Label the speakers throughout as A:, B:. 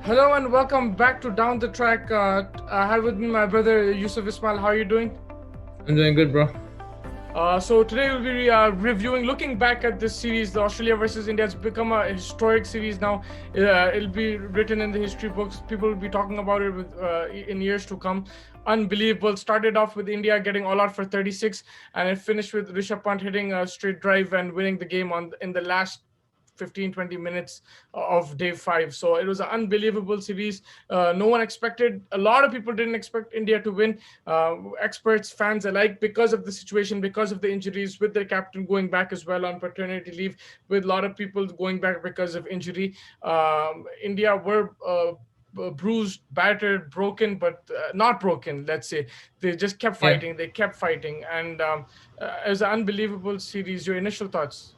A: Hello and welcome back to Down the Track. I have with me my brother Yusuf Ismail. How are you doing?
B: I'm doing good, bro.
A: So today we'll be reviewing, looking back at this series, the Australia versus India. It's become a historic series now. It'll be written in the history books. People will be talking about it in years to come. Unbelievable. Started off with India getting all out for 36, and it finished with Rishabh Pant hitting a straight drive and winning the game in the last 15-20 minutes of day 5. So it was an unbelievable series. No one expected, a lot of people didn't expect India to win, experts, fans alike, because of the situation, because of the injuries, with their captain going back as well on paternity leave, with a lot of people going back because of injury. India were bruised, battered, broken, but not broken, let's say. They just kept
B: Yeah,
A: fighting, they kept fighting, and it was an unbelievable series. Your initial thoughts?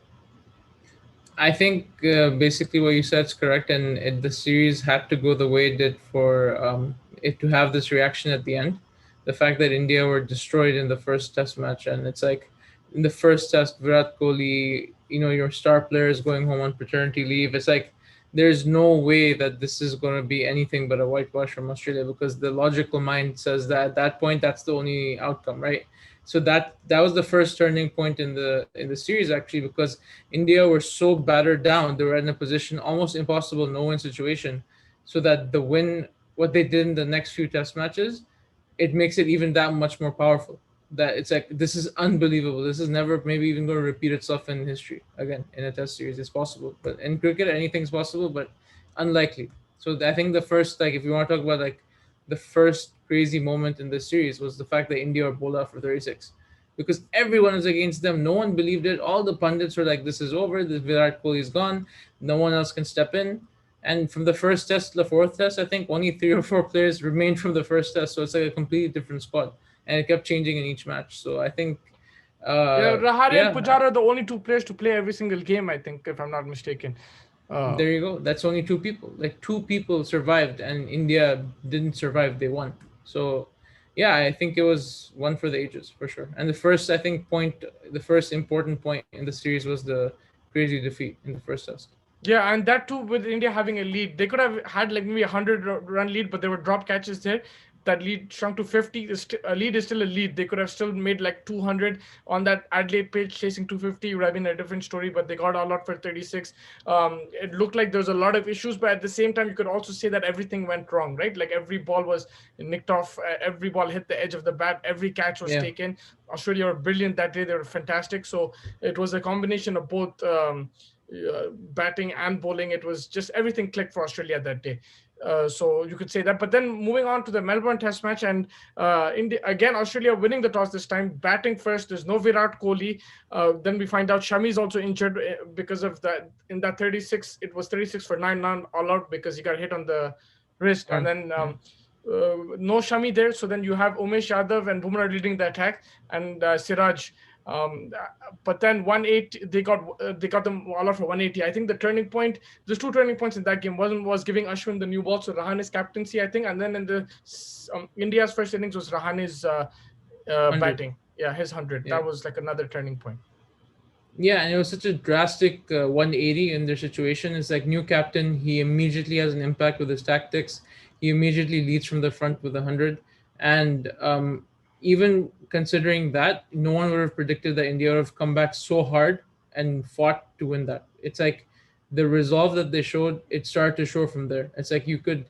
B: I think basically what you said is correct, and the series had to go the way it did for it to have this reaction at the end. The fact that India were destroyed in the first Test match, and it's like in the first Test, Virat Kohli, your star player is going home on paternity leave. It's like there's no way that this is going to be anything but a whitewash from Australia because the logical mind says that at that point that's the only outcome, right? So that was the first turning point in the series actually because India were so battered down, they were in a position almost impossible no win situation. So that the win, what they did in the next few test matches, it makes it even that much more powerful. That it's like this is unbelievable. This is never maybe even going to repeat itself in history again in a test series. It's possible, but in cricket anything's possible, but unlikely. So I think the first, like, if you want to talk about like the first crazy moment in this series was the fact that India were bowled out for 36 because everyone was against them. No one believed it. All the pundits were like, "This is over. The Virat Kohli is gone. No one else can step in." And from the first test to the fourth test, I think only three or four players remained from the first test. So it's like a completely different squad, and it kept changing in each match. So I think,
A: Yeah, Rahane and
B: yeah,
A: Pujara are the only two players to play every single game, I think, if I'm not mistaken. Uh,
B: there you go. That's only two people. Like two people survived, and India didn't survive. They won. So, yeah, I think it was one for the ages for sure. And the first, I think, the first important point in the series was the crazy defeat in the first test.
A: Yeah, and that too with India having a lead. They could have had like maybe a 100 run lead, but there were drop catches there. That lead shrunk to 50. A lead is still a lead. They could have still made like 200 on that Adelaide pitch, chasing 250. It would have been a different story, but they got all out for 36. It looked like there was a lot of issues, but at the same time, you could also say that everything went wrong, right? Like every ball was nicked off, every ball hit the edge of the bat, every catch was
B: Yeah.
A: taken. Australia were brilliant that day. They were fantastic. So it was a combination of both. Batting and bowling, it was just everything clicked for Australia that day. So you could say that. But then moving on to the Melbourne Test match, and India again, Australia winning the toss this time, batting first. There's no Virat Kohli. Then we find out Shami is also injured because of that. In that 36, it was 36 for 9 all out because he got hit on the wrist, and
B: Arm.
A: then.
B: Yeah.
A: No Shami there, so then you have Umesh Yadav and Bumrah leading the attack, and Siraj. But then 180, they got them all out for 180. I think the turning point, there's two turning points in that game. One was giving Ashwin the new ball, so Rahane's captaincy, I think, and then in the India's first innings was Rahane's
B: 100.
A: batting. Yeah, his 100.
B: Yeah.
A: That was like another turning point.
B: Yeah, and it was such a drastic 180 in their situation. It's like new captain, he immediately has an impact with his tactics. He immediately leads from the front with 100. And even considering that, no one would have predicted that India would have come back so hard and fought to win that. It's like the resolve that they showed, it started to show from there. It's like you could,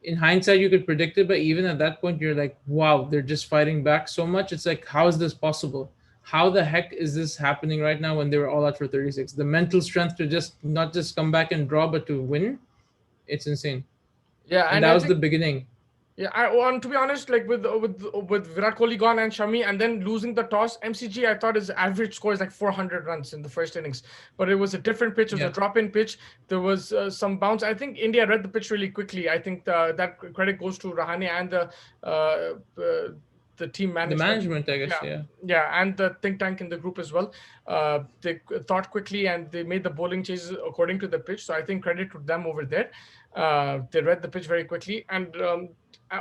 B: in hindsight, you could predict it, but even at that point, you're like, wow, they're just fighting back so much. It's like, how is this possible? How the heck is this happening right now when they were all out for 36? The mental strength to just not just come back and draw, but to win, it's insane.
A: Yeah,
B: And
A: and
B: that
A: I
B: was the
A: think
B: beginning.
A: yeah, and to be honest, like with Virat Kohli gone and Shami, and then losing the toss, MCG I thought his average score is like 400 runs in the first innings, but it was a different pitch. It was a
B: Yeah.
A: drop-in pitch. There was some bounce. I think India read the pitch really quickly. I think that credit goes to Rahane and the team
B: The
A: management.
B: management, I guess,
A: Yeah,
B: yeah.
A: yeah, and the think tank in the group as well. They thought quickly and they made the bowling changes according to the pitch. So I think credit to them over there. They read the pitch very quickly, and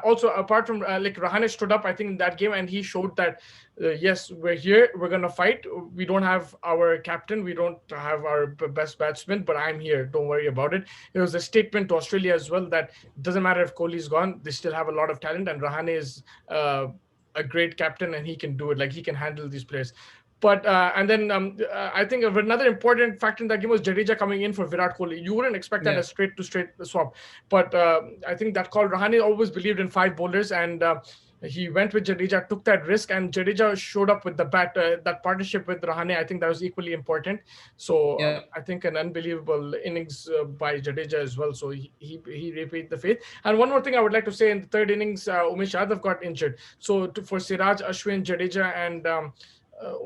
A: also apart from like Rahane stood up, I think, in that game, and he showed that yes, we're here, we're gonna fight. We don't have our captain, we don't have our best batsman, but I'm here. Don't worry about it. It was a statement to Australia as well that it doesn't matter if Kohli's gone, they still have a lot of talent, and Rahane is a great captain, and he can do it. Like he can handle these players. But and then I think another important factor in that game was Jadeja coming in for Virat Kohli. You wouldn't expect that
B: Yeah,
A: as straight to straight swap, but I think that call, Rahane always believed in five bowlers, and he went with Jadeja, took that risk, and Jadeja showed up with the bat. That partnership with Rahane, I think that was equally important. So
B: yeah,
A: I think an unbelievable innings by Jadeja as well. So he repaid the faith. And one more thing I would like to say, in the third innings, Umesh Yadav got injured. So for Siraj, Ashwin, Jadeja, and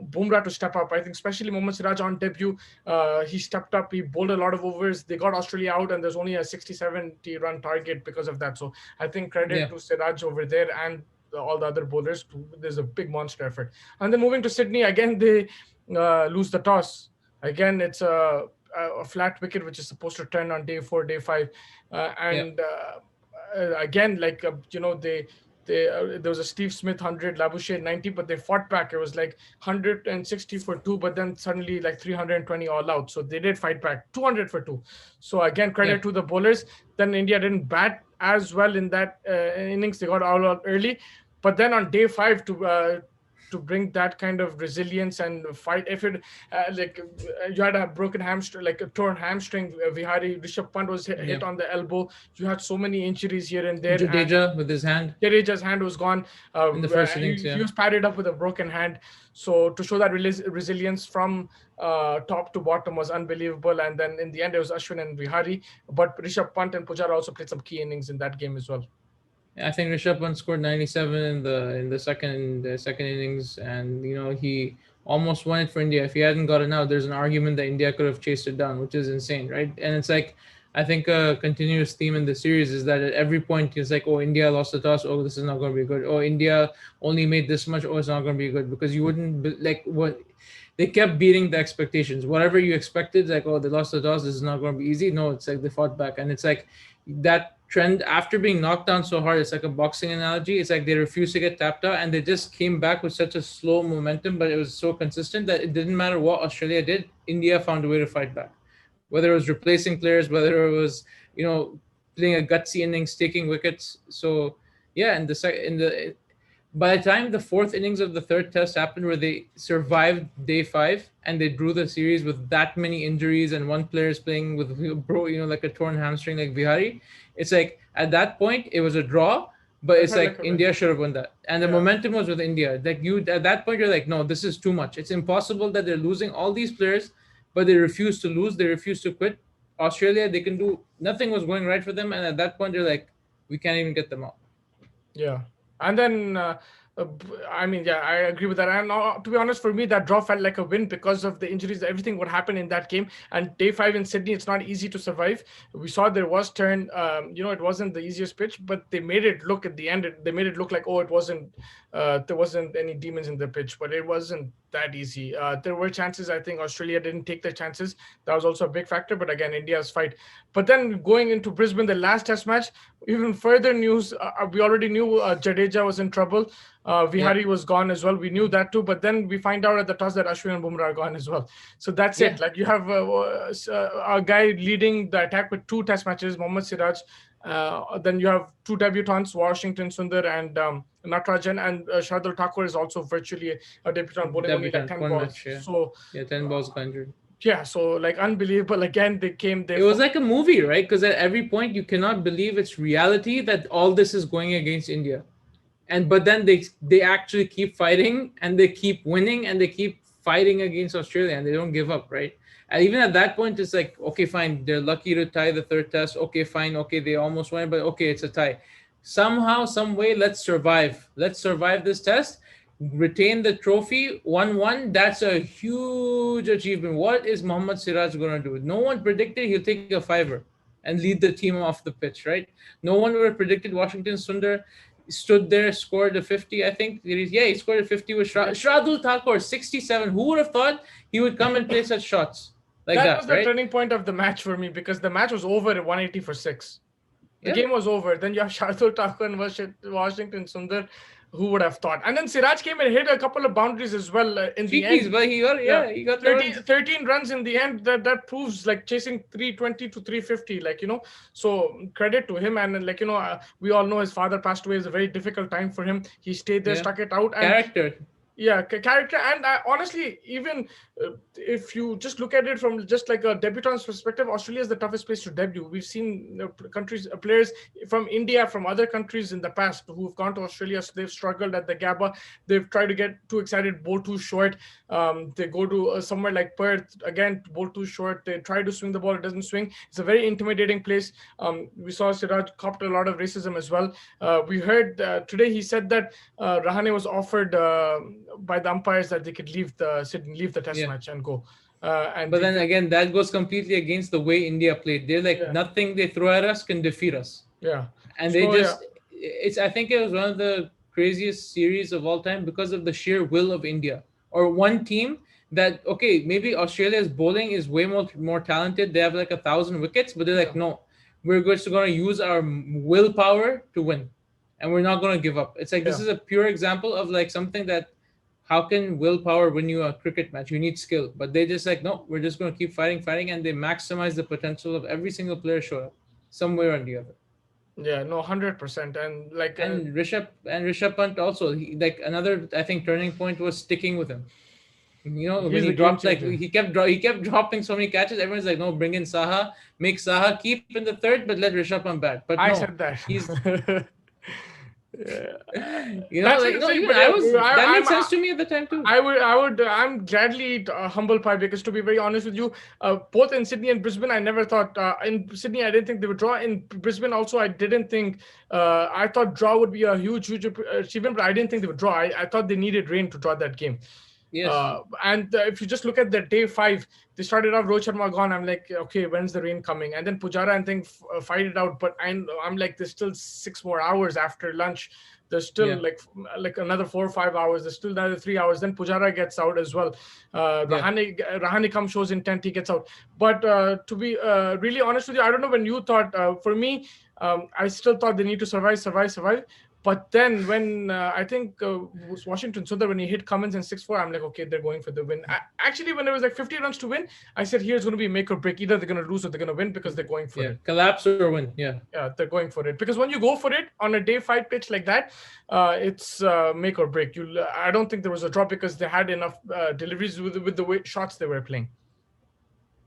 A: Bumrah to step up. I think especially Mohammad Siraj on debut, he stepped up. He bowled a lot of overs. They got Australia out, and there's only a 60-70 run target because of that. So I think credit
B: yeah,
A: to Siraj over there, and all the other bowlers. There's a big monster effort. And then moving to Sydney again, they lose the toss. Again, it's a flat wicket which is supposed to turn on day four, day five,
B: yeah,
A: and again, like they there was a Steve Smith 100, Labouche 90, but they fought back. It was like 160 for two, but then suddenly like 320 all out. So they did fight back 200 for two. So again,
B: yeah.
A: credit to the bowlers. Then India didn't bat as well in that innings. They got all out early, but then on day five to bring that kind of resilience and fight. If it you had a broken hamstring, like a torn hamstring, Vihari Rishabh Pant was
B: Yeah.
A: hit on the elbow. You had so many injuries here and there, and
B: Jadeja with his hand
A: Jadeja's hand was gone.
B: in the first innings.
A: He
B: Yeah,
A: was padded up with a broken hand. So to show that resilience from top to bottom was unbelievable. And then in the end, it was Ashwin and Vihari. But Rishabh Pant and Pujara also played some key innings in that game as well.
B: I think Rishabh Pant scored 97 in the second innings, and he almost won it for India. If he hadn't gotten out, there's an argument that India could have chased it down, which is insane, right? And it's like, I think a continuous theme in the series is that at every point it's like, oh, India lost the toss, oh, this is not going to be good. Oh, India only made this much, oh, it's not going to be good, because you wouldn't like what they kept beating the expectations. Whatever you expected, like, oh, they lost the toss, this is not going to be easy. No, it's like they fought back, and it's like that trend after being knocked down so hard. It's like a boxing analogy. It's like they refused to get tapped out, and they just came back with such a slow momentum, but it was so consistent that it didn't matter what Australia did. India found a way to fight back, whether it was replacing players, whether it was playing a gutsy innings, taking wickets. So yeah, in the by the time the fourth innings of the third test happened, where they survived day five and they drew the series with that many injuries and one player is playing with like a torn hamstring like Vihari, it's like at that point it was a draw, but
A: It
B: it's
A: felt
B: like
A: like a win.
B: India should have won that, and the
A: Yeah.
B: momentum was with India. Like you at that point, you're like, no, this is too much. It's impossible that they're losing all these players, but they refuse to lose. They refuse to quit. Australia, they can do nothing was going right for them, and at that point, they're like, we can't even get them out.
A: Yeah, and then I mean, yeah, I agree with that. And to be honest, for me, that draw felt like a win because of the injuries, everything what happened in that game. And day five in Sydney, it's not easy to survive. We saw there was turn. It wasn't the easiest pitch, but they made it look at the end. They made it look like, oh, it wasn't. There wasn't any demons in the pitch, but it wasn't that easy. There were chances. I think Australia didn't take the chances. That was also a big factor. But again, India's fight. But then going into Brisbane, the last Test match, even further news. We already knew Jadeja was in trouble.
B: Yeah,
A: Vihari was gone as well. We knew that too, but then we find out at the toss that Ashwin and Bumrah are gone as well. So that's
B: yeah,
A: it. Like you have a guy leading the attack with two Test matches, Mohammad Siraj. Then you have two debutants, Washington Sundar and Natarajan, and Shardul Thakur is also virtually a debutant, bowling only like
B: debutant
A: 10
B: one
A: balls.
B: match. Yeah,
A: So
B: yeah, 10 balls conjured.
A: yeah, so like unbelievable. Again, they
B: It was like a movie, right? Because at every point you cannot believe it's reality that all this is going against India, and but then they actually keep fighting and they keep winning and they keep fighting against Australia and they don't give up, right? And even at that point, it's like, okay, fine, they're lucky to tie the third test. Okay, fine, okay, they almost won, but okay, it's a tie. Somehow, some way, let's survive. Let's survive this test, retain the trophy 1-1. That's a huge achievement. What is Mohammad Siraj going to do? No one predicted he'll take a fiver and lead the team off the pitch, right? No one would have predicted Washington Sundar stood there, scored a 50, I think. Yeah, he scored a 50 with Shradul Thakur, 67. Who would have thought he would come and play such shots like
A: that
B: that,
A: was the
B: right?
A: turning point of the match for me because the match was over at 180 for six. The
B: Yeah.
A: game was over. Then you have Shardul Thakur and Washington Sundar. Who would have thought? And then Siraj came and hit a couple of boundaries as well in the
B: Cheapies,
A: end.
B: but he got,
A: Yeah,
B: yeah, he got the
A: 13,
B: runs.
A: 13 runs in the end. That proves like chasing 320 to 350. So credit to him. And we all know his father passed away. It's a very difficult time for him. He stayed there,
B: Yeah.
A: stuck it out, and
B: Character.
A: yeah, character. And honestly, even if you just look at it from just like a debutant's perspective, Australia is the toughest place to debut. We've seen countries, players from India, from other countries in the past who've gone to Australia, so they've struggled at the Gabba. They've tried to get too excited, bowl too short. They go to somewhere like Perth, again, bowl too short. They try to swing the ball, it doesn't swing. It's a very intimidating place. We saw Siraj copped a lot of racism as well. We heard today he said that Rahane was offered by the umpires that they could leave the test
B: Yeah.
A: match and go. And
B: But then again, that goes completely against the way India played. They're like,
A: yeah,
B: nothing they throw at us can defeat us.
A: yeah.
B: And they
A: So yeah,
B: just, it's, I think it was one of the craziest series of all time because of the sheer will of India, or one team that, okay, maybe Australia's bowling is way more talented, they have like 1,000 wickets, but they're like,
A: yeah,
B: no, we're just going to use our willpower to win, and we're not going to give up. It's like, this
A: yeah.
B: is a pure example of like something that, how can willpower win you a cricket match? You need skill, but they just like, no, we're just going to keep fighting, and they maximize the potential of every single player showed up some way or the other.
A: Yeah, no, 100%. And like,
B: And Rishabh Pant also, like another, I think, turning point was sticking with him. When
A: he's
B: he
A: the game
B: dropped, like
A: changer.
B: he kept dropping so many catches. Everyone's like, no, bring in Saha, make Saha keep in the third, but let Rishabh Pant bat. But
A: I
B: no,
A: said that.
B: he's
A: Yeah.
B: like,
A: That's
B: no,
A: interesting,
B: even
A: but
B: I was, that made
A: I'm
B: sense to me at the time too.
A: I'm gladly humble pie because to be very honest with you, both in Sydney and Brisbane, I never thought in Sydney I didn't think they would draw. In Brisbane also, I didn't think. I thought draw would be a huge achievement, but I didn't think they would draw. I thought they needed rain to draw that game.
B: Yes,
A: And if you just look at the day five, they started off Rohit Sharma gone. I'm like, okay, when's the rain coming? And then Pujara and think fight it out. But I'm like, there's still 6 more hours after lunch. There's still
B: yeah,
A: like another 4 or 5 hours. There's still another 3 hours. Then Pujara gets out as well.
B: yeah.
A: Rahane comes shows intent. He gets out. But to be really honest with you, I don't know when you thought. For me, I still thought they need to survive. But then when I think was Washington Sundar when he hit Cummins in 6-4, I'm like, okay, they're going for the win. Actually, when it was like 50 runs to win, I said here's going to be make or break. Either they're going to lose or they're going to win because they're going for
B: Yeah,
A: it.
B: collapse or win. Yeah,
A: Yeah, they're going for it because when you go for it on a day five pitch like that, it's make or break. I don't think there was a drop because they had enough deliveries with the way, shots they were playing.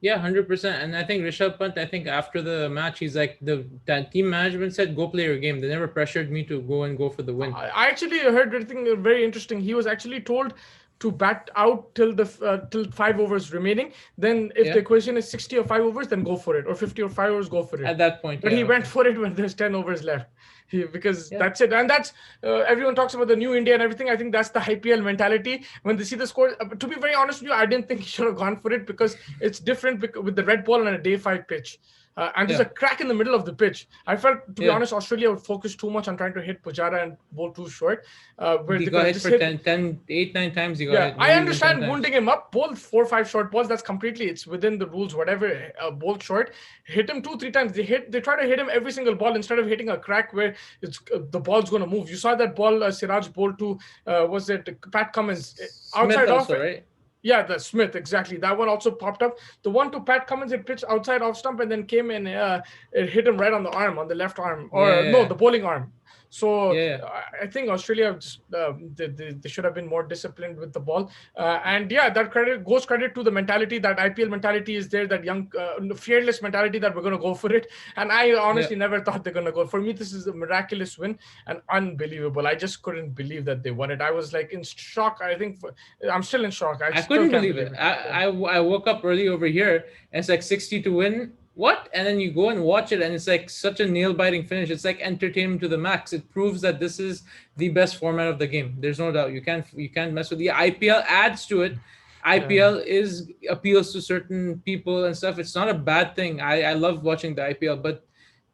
B: yeah, 100%. And I think Rishabh Pant, I think after the match, he's like, the that team management said, go play your game. They never pressured me to go for the win.
A: I actually heard something very interesting. He was actually told to bat out till 5 overs remaining. Then, if the
B: Yeah,
A: equation is 60 or 5 overs, then go for it, or 50 or 5 overs, go for it.
B: at that point,
A: But
B: yeah,
A: he went
B: okay,
A: for it when there's 10 overs left. Because
B: yeah,
A: that's it, and that's everyone talks about the new India and everything. I think that's the IPL mentality. When they see the score, to be very honest with you, I didn't think he should have gone for it because it's different with the red ball on a day five pitch. And there's a
B: yeah,
A: crack in the middle of the pitch. I felt, to be
B: yeah.
A: honest, Australia would focus too much on trying to hit Pujara and bowl too short, where
B: He
A: they could
B: got
A: have
B: hit
A: just
B: for
A: hit.
B: 8, 9 times. He got
A: Yeah,
B: hit,
A: I
B: maybe even ten
A: understand
B: times.
A: wounding him up. Bowl 4 or 5 short balls. That's completely. It's within the rules. Whatever. Bowl short. Hit him 2 3 times. They try to hit him every single ball instead of hitting a crack where it's the ball's going to move. You saw that ball Siraj bowled to. Was it Pat Cummins
B: Smith
A: outside off?
B: also, right?
A: Yeah, the Smith, exactly. That one also popped up. The one to Pat Cummins, it pitched outside off stump and then came in, it hit him right on the arm, on the left arm, or no,
B: Yeah,
A: the bowling arm. So
B: yeah,
A: I think Australia just they should have been more disciplined with the ball. And yeah, that credit to the mentality, that IPL mentality is there, that young, fearless mentality that we're going to go for it. And I
B: yeah.
A: honestly never thought they're going to go. For me, this is a miraculous win and unbelievable. I just couldn't believe that they won it. I was like in shock. I think I'm still in shock. I
B: I
A: still
B: couldn't
A: can't
B: believe
A: believe
B: it.
A: it. Yeah.
B: I woke up early over here and it's like 60 to win. What? And then you go and watch it and it's like such a nail biting finish. It's like entertainment to the max. It proves that this is the best format of the game. There's no doubt. You can't mess with the IPL adds to it.
A: Yeah.
B: IPL is appeals to certain people and stuff. It's not a bad thing. I love watching the IPL, but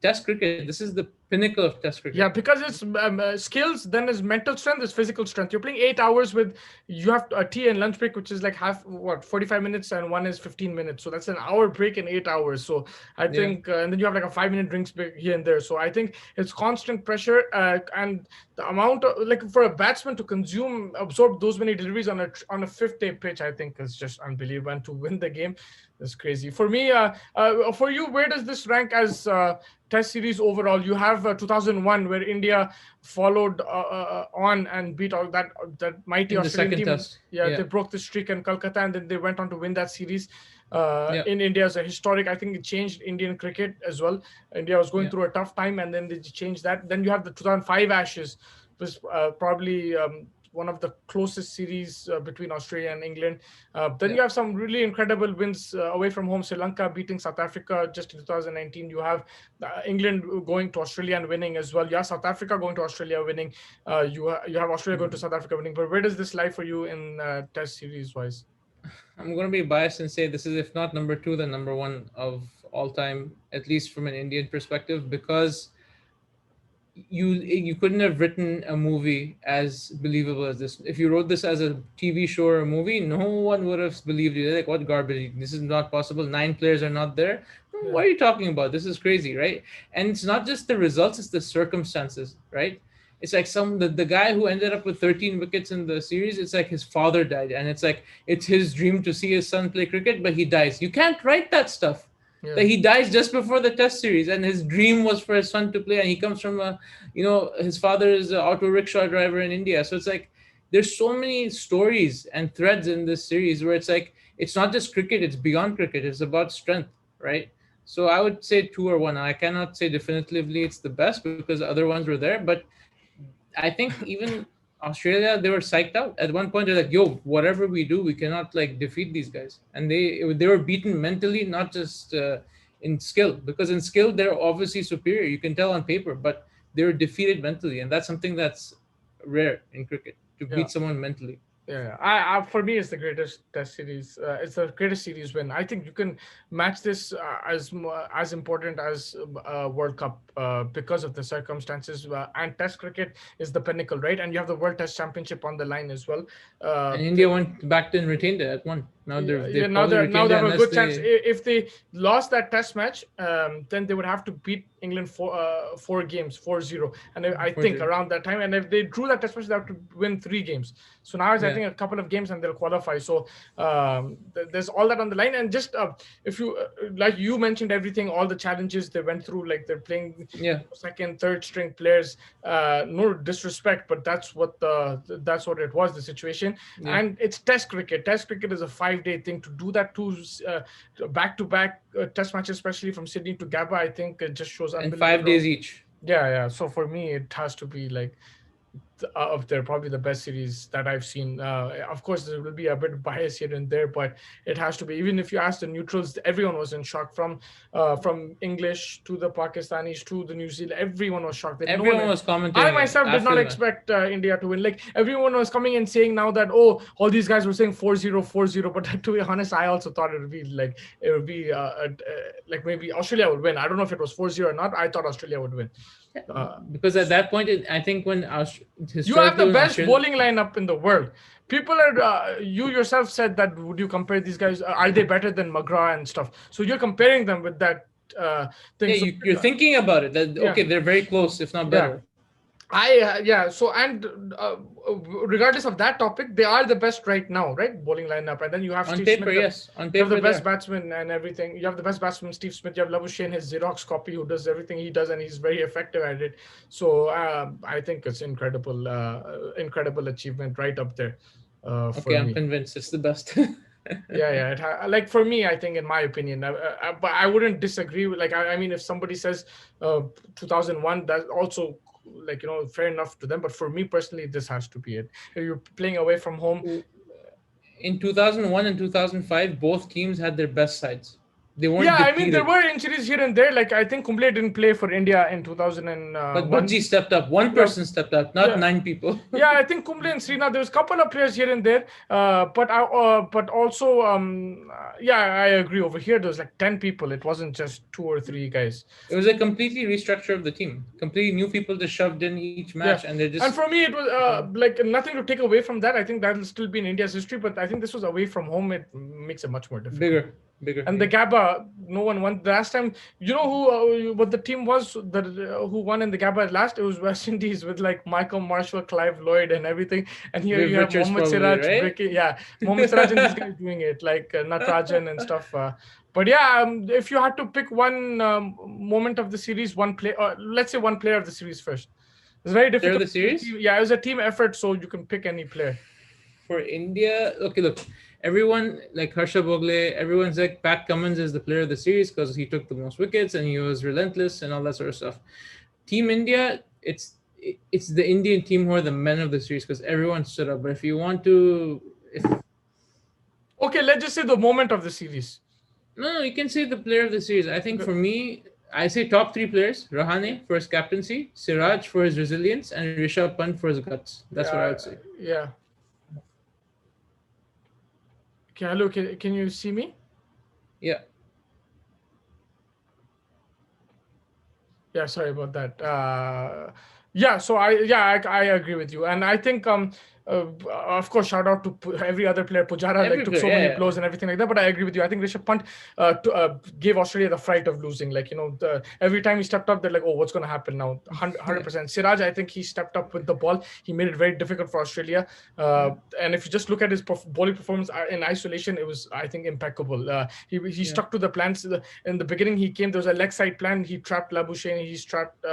B: Test cricket, this is the Pinnacle of Test
A: Yeah,
B: cricket.
A: because it's skills, then is mental strength, is physical strength. You're playing 8 hours with, you have a tea and lunch break, which is like half, what, 45 minutes, and one is 15 minutes. So that's an hour break in 8 hours. So I
B: Yeah,
A: think, and then you have like a 5 minute drinks break here and there. So I think it's constant pressure, and the amount of, like, for a batsman to absorb those many deliveries on a fifth day pitch, I think is just unbelievable. And to win the game is crazy. For me, for you, where does this rank as Test series overall? You have 2001, where India followed on and beat all that mighty
B: in the
A: Australian
B: second
A: team.
B: Test.
A: Yeah,
B: Yeah,
A: they broke the streak in Calcutta, and then they went on to win that series
B: yeah,
A: in India as a historic. I think it changed Indian cricket as well. India was going
B: yeah.
A: through a tough time, and then they changed that. Then you have the 2005 Ashes, was probably one of the closest series between Australia and England. Then
B: Yeah.
A: you have some really incredible wins away from home. Sri Lanka beating South Africa just in 2019. You have England going to Australia and winning as well. You have South Africa going to Australia winning. You have Australia going to South Africa winning. But where does this lie for you in Test series wise?
B: I'm going to be biased and say this is, if not number two, then number one of all time, at least from an Indian perspective, because you couldn't have written a movie as believable as this. If you wrote this as a TV show or a movie, no one would have believed you. They're like, what garbage? This is not possible. Nine players are not there.
A: Yeah,
B: What are you talking about? This is crazy, right? And it's not just the results, it's the circumstances, right? It's like the guy who ended up with 13 wickets in the series, it's like his father died. And it's like it's his dream to see his son play cricket, but he dies. You can't write that stuff,
A: yeah,
B: that he dies just before the Test series, and his dream was for his son to play, and he comes from a, his father is an auto rickshaw driver in India. So it's like there's so many stories and threads in this series where it's like it's not just cricket, it's beyond cricket, it's about strength, right? So I would say two or one. I cannot say definitively it's the best because other ones were there, but I think even Australia, they were psyched out at one point. They're like, "Yo, whatever we do, we cannot like defeat these guys," and they were beaten mentally, not just in skill. Because in skill, they're obviously superior. You can tell on paper, but they were defeated mentally, and that's something that's rare in cricket, to
A: yeah.
B: beat someone mentally.
A: Yeah, for me, it's the greatest Test series. It's the greatest series win. I think you can match this as important as World Cup because of the circumstances. And Test cricket is the pinnacle, right? And you have the World Test Championship on the line as well.
B: And India
A: The,
B: went back and retained it at one. Now
A: yeah,
B: they've
A: now
B: probably
A: they
B: retained it
A: have a
B: unless
A: good chance.
B: they
A: If they lost that Test match, then they would have to beat England four games, 4-0, and I think
B: forfeited.
A: around that time. And if they drew that Test match, they have to win three games. So now it's, I
B: Yeah,
A: think, a couple of games and they'll qualify. So there's all that on the line. And just if you like you mentioned everything, all the challenges they went through, like they're playing
B: yeah,
A: second, third string players. No disrespect, but that's what it was, the situation.
B: yeah.
A: And it's Test cricket. Test cricket is a 5 day thing. To do that back to back Test matches, especially from Sydney to Gabba, I think it just shows
B: And 5 days
A: unbelievable.
B: each.
A: Yeah, yeah. So for me, it has to be like up there, probably the best series that I've seen. Of course, there will be a bit of bias here and there, but it has to be. Even if you ask the neutrals, everyone was in shock, from English to the Pakistanis to the New Zealand. Everyone was shocked. That no
B: Everyone
A: one.
B: was
A: I
B: commenting
A: myself did
B: after
A: not
B: the match.
A: expect India to win. Like everyone was coming and saying now that, oh, all these guys were saying 4-0, 4-0. But to be honest, I also thought it would be like maybe Australia would win. I don't know if it was 4-0 or not. I thought Australia would win.
B: Yeah,
A: Uh,
B: because at that point, I think when
A: You have
B: historically
A: the
B: when
A: best
B: Australia,
A: bowling lineup in the world. People are. You yourself said that. Would you compare these guys? Are they better than McGrath and stuff? So you're comparing them with that thing.
B: yeah,
A: So
B: you're thinking about it. That
A: yeah,
B: okay, they're very close, if not
A: yeah.
B: better.
A: Yeah. So and regardless of that topic, they are the best right now, right? Bowling lineup, and then you have
B: On
A: Steve
B: paper,
A: Smith.
B: yes, on
A: You have the
B: paper they
A: best
B: are.
A: batsman and everything. You have the best batsman, Steve Smith. You have Labuschagne, his Xerox copy, who does everything he does, and he's very effective at it. So I think it's incredible achievement right up there
B: Okay,
A: for
B: I'm
A: me.
B: convinced it's the best.
A: Yeah, yeah. Like for me, I think, in my opinion, but I wouldn't disagree with, like, I mean, if somebody says 2001, that also, like, fair enough to them. But for me personally, this has to be it. If you're playing away from home.
B: In 2001 and 2005, both teams had their best sides. They
A: Yeah,
B: weren't
A: I mean, there
B: depleted.
A: were injuries here and there. Like, I think Kumble didn't play for India in
B: But
A: 2001.
B: Budgie stepped up. One
A: Yeah,
B: person stepped up, not
A: yeah.
B: nine people.
A: Yeah, I think Kumble and Srinath. There was a couple of players here and there, but also, yeah, I agree. Over here, there was like 10 people. It wasn't just two or three guys.
B: It was a completely restructure of the team. Completely new people just shoved in each match,
A: Yeah,
B: and they're just
A: and for me, it was like nothing to take away from that. I think that'll still be in India's history, but I think this was away from home. It makes it much more difficult.
B: bigger, bigger.
A: And the
B: Yeah,
A: Gabba, no one won. The last time, you know what the team was that who won in the Gabba at last? It was West Indies with like Michael Marshall, Clive Lloyd, and everything. And here
B: Viv
A: you have
B: Richards
A: Mohammad
B: probably,
A: Siraj
B: right?
A: breaking, yeah, Mohammad Siraj and these guys doing it like Natarajan and stuff. But yeah, if you had to pick one moment of the series, one play, or let's say one player of the series first, it's very
B: Player of
A: difficult.
B: the series
A: Yeah, it was a team effort, so you can pick any player.
B: for India. Okay, look, everyone like Harsha Bogle, everyone's like Pat Cummins is the player of the series because he took the most wickets and he was relentless and all that sort of stuff. Team India, it's the Indian team who are the men of the series because everyone stood up. But if you want to, if
A: Okay, let's just say the moment of the series.
B: no, you can say the player of the series. I think
A: Okay.
B: for me, I say top three players:
A: Yeah.
B: Rahane for his captaincy,
A: Yeah.
B: Siraj for his resilience, and Rishabh Pant for his guts. That's what I would
A: Yeah.
B: say.
A: Yeah. Okay, hello. Can you see me?
B: Yeah,
A: Yeah, sorry about that. Yeah, so I agree with you, and I think of course shout out to every other player. Pujara like
B: every
A: took
B: player.
A: so many
B: Yeah,
A: blows and everything like that, but I agree with you. I think Rishabh Pant gave Australia the fright of losing. Like every time he stepped up, they're like, oh, what's going to happen now?
B: yeah,
A: 100%. Siraj, I think he stepped up with the ball. He made it very difficult for Australia.
B: yeah,
A: And if you just look at his bowling performance in isolation, it was I think impeccable. He
B: yeah.
A: stuck to the plans. In the beginning, he came. There was a leg side plan. He trapped Labuschagne. He trapped.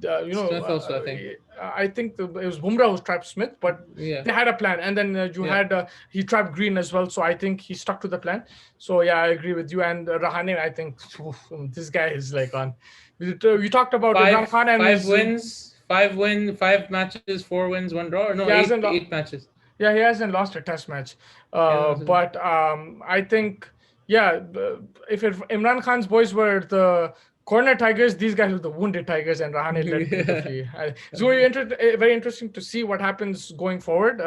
B: Smith also, I think.
A: I think it was Bumrah who trapped Smith, but
B: Yeah,
A: they had a plan. And then you
B: yeah.
A: had he trapped Green as well. So I think he stuck to the plan. So yeah, I agree with you. And Rahane, I think oof, this guy is like on. We talked about Imran Khan and
B: Five
A: his.
B: wins, 5 matches, 4 wins, 1 draw, or no,
A: He
B: eight
A: hasn't.
B: eight matches.
A: Yeah, he hasn't lost a test match.
B: Yeah,
A: But I think, yeah, if Imran Khan's boys were the corner tigers, these guys were the wounded tigers, and Rahane led
B: yeah,
A: beautifully. It's going to be very interesting to see what happens going forward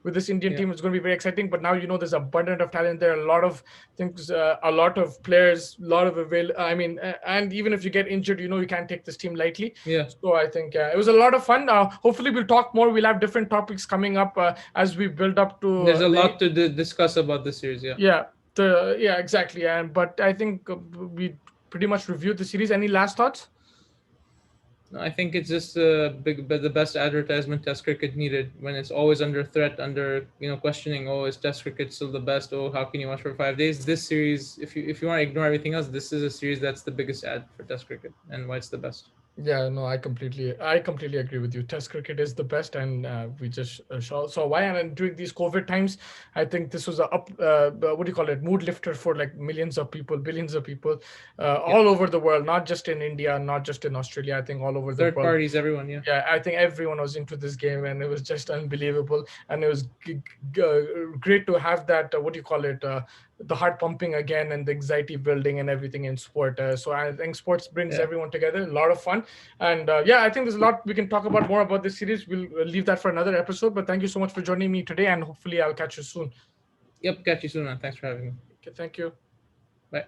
A: with this Indian
B: yeah,
A: team. It's going to be very exciting. But now there's abundant of talent there. A lot of things, a lot of players, a lot of avail. I mean, and even if you get injured, you can't take this team lightly.
B: yeah.
A: So I think it was a lot of fun. Hopefully, we'll talk more. We'll have different topics coming up as we build up to
B: There's a lot to discuss about this series. Yeah.
A: yeah, exactly. And but I think we pretty much reviewed the series. Any last thoughts?
B: No, I think it's just the best advertisement Test cricket needed when it's always under threat, under questioning. Oh, is Test cricket still the best? Oh, how can you watch for 5 days? This series, if you want to ignore everything else, this is a series that's the biggest ad for Test cricket and why it's the best.
A: Yeah, no, I completely agree with you. Test cricket is the best, and we just saw why. And during these COVID times, I think this was a up, what do you call it, mood lifter for like millions of people, billions of people,
B: Yeah.
A: all over the world, not just in India, not just in Australia. I think all over the
B: Third
A: world.
B: parties, everyone. Yeah.
A: Yeah, I think everyone was into this game, and it was just unbelievable. And it was great to have that. What do you call it? The heart pumping again, and the anxiety building, and everything in sport. So I think sports brings
B: Yeah.
A: everyone together. A lot of fun, and yeah, I think there's a lot we can talk about more about this series. We'll leave that for another episode. But thank you so much for joining me today, and hopefully I'll catch you soon.
B: Yep. Catch you soon, man. Thanks for having me.
A: Okay, thank you.
B: Bye.